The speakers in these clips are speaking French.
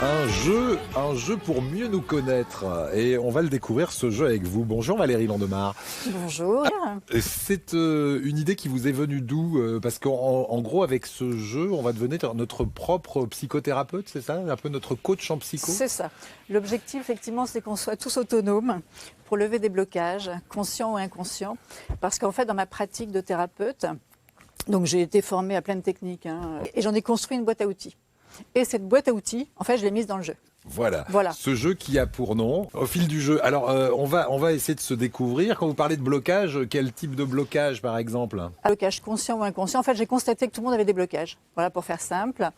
Un jeu pour mieux nous connaître. Et on va le découvrir, ce jeu, avec vous. Bonjour Valérie Landemar. Bonjour. C'est une idée qui vous est venue d'où? Parce qu'en gros, avec ce jeu, on va devenir notre propre psychothérapeute, c'est ça? Un peu notre coach en psycho? C'est ça. L'objectif, effectivement, c'est qu'on soit tous autonomes pour lever des blocages, conscients ou inconscients. Parce qu'en fait, dans ma pratique de thérapeute, donc j'ai été formée à plein de techniques, et j'en ai construit une boîte à outils. Et cette boîte à outils, en fait, je l'ai mise dans le jeu. Voilà. Voilà. Ce jeu qui a pour nom, au fil du jeu. Alors, on va essayer de se découvrir. Quand vous parlez de blocage, quel type de blocage, par exemple? Un blocage conscient ou inconscient. En fait, j'ai constaté que tout le monde avait des blocages. Voilà, pour faire simple.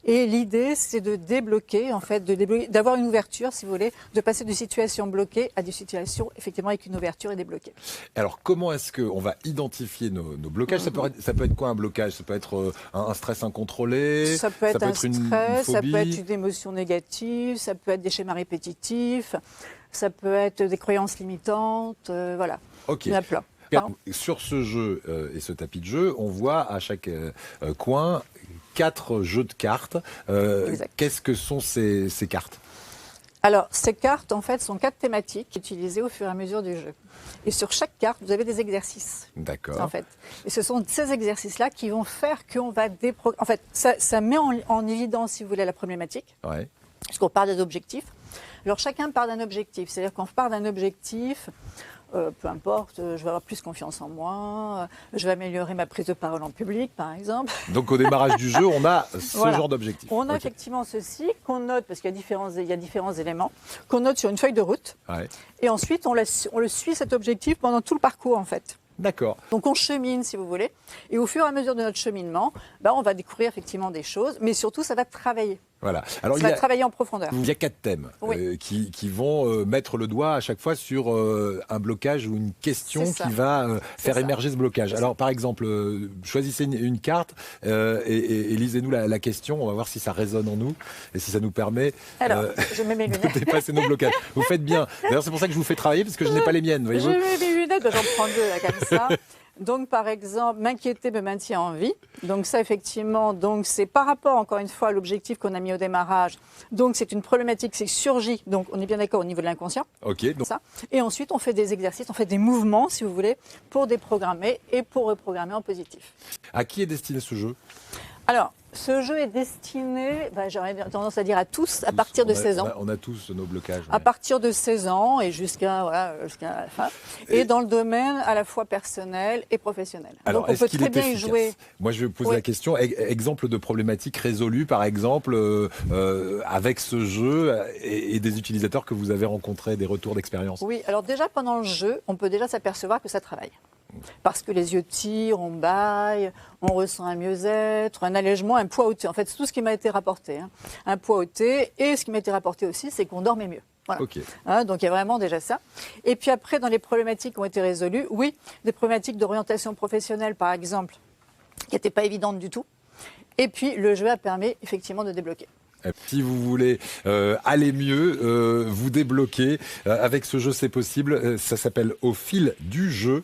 Et l'idée, c'est de débloquer, en fait, d'avoir une ouverture, si vous voulez, de passer de situations bloquées à des situations, effectivement, avec une ouverture et débloquées. Alors, comment est-ce qu'on va identifier nos blocages? Ça peut être quoi un blocage? Ça peut être un stress incontrôlé? Ça peut être un stress, une ça phobie? peut être une émotion négative, ça peut être des schémas répétitifs, ça peut être des croyances limitantes, voilà. Ok. Il y en a plein. Sur ce jeu et ce tapis de jeu, on voit à chaque coin 4 jeux de cartes. Qu'est-ce que sont ces cartes? Alors, ces cartes, en fait, sont 4 thématiques utilisées au fur et à mesure du jeu. Et sur chaque carte, vous avez des exercices. D'accord. En fait. Et ce sont ces exercices-là qui vont faire qu'on va déprogrammer. En fait, ça met en évidence, si vous voulez, la problématique. Ouais. Puisqu'on part des objectifs. Alors, chacun part d'un objectif. C'est-à-dire qu'on part d'un objectif, peu importe, je vais avoir plus confiance en moi, je vais améliorer ma prise de parole en public, par exemple. Donc, au démarrage du jeu, on a ce genre d'objectif. On a effectivement ceci qu'on note, parce qu'il y a différents éléments, qu'on note sur une feuille de route. Ouais. Et ensuite, on le suit, cet objectif, pendant tout le parcours, en fait. D'accord. Donc on chemine, si vous voulez, et au fur et à mesure de notre cheminement, on va découvrir effectivement des choses, mais surtout ça va travailler. Voilà. Alors, ça va travailler en profondeur. Il y a 4 thèmes qui vont mettre le doigt à chaque fois sur un blocage ou une question qui va faire émerger ce blocage. Alors, par exemple, choisissez une carte et lisez-nous la question. On va voir si ça résonne en nous et si ça nous permet je mets mes lunettes. de dépasser nos blocages. Vous faites bien. D'ailleurs, c'est pour ça que je vous fais travailler, parce que je n'ai pas les miennes. Je mets mes lunettes, j'en prends 2 là, comme ça. Donc, par exemple, m'inquiéter me maintient en vie. Donc, ça, effectivement, c'est par rapport, encore une fois, à l'objectif qu'on a mis au démarrage. Donc, c'est une problématique qui surgit. Donc, on est bien d'accord au niveau de l'inconscient. Ok. Donc... Ça. Et ensuite, on fait des exercices, on fait des mouvements, si vous voulez, pour déprogrammer et pour reprogrammer en positif. À qui est destiné ce jeu? Alors, ce jeu est destiné, j'aurais tendance à dire à tous, à partir de 16 ans. On a tous nos blocages. À partir de 16 ans et jusqu'à la fin. Et dans le domaine à la fois personnel et professionnel. Alors, donc on peut très bien y jouer. Moi, je vais vous poser la question. Exemple de problématique résolue, par exemple, avec ce jeu et des utilisateurs que vous avez rencontrés, des retours d'expérience. Oui, alors déjà pendant le jeu, on peut déjà s'apercevoir que ça travaille. Parce que les yeux tirent, on bâille, on ressent un mieux-être, un allègement, un poids ôté. En fait, c'est tout ce qui m'a été rapporté. Un poids ôté. Et ce qui m'a été rapporté aussi, c'est qu'on dormait mieux. Voilà. Okay. Donc il y a vraiment déjà ça. Et puis après, dans les problématiques qui ont été résolues, oui, des problématiques d'orientation professionnelle, par exemple, qui n'étaient pas évidentes du tout. Et puis le jeu a permis effectivement de débloquer. Si vous voulez aller mieux, vous débloquer avec ce jeu, c'est possible. Ça s'appelle Au fil du jeu.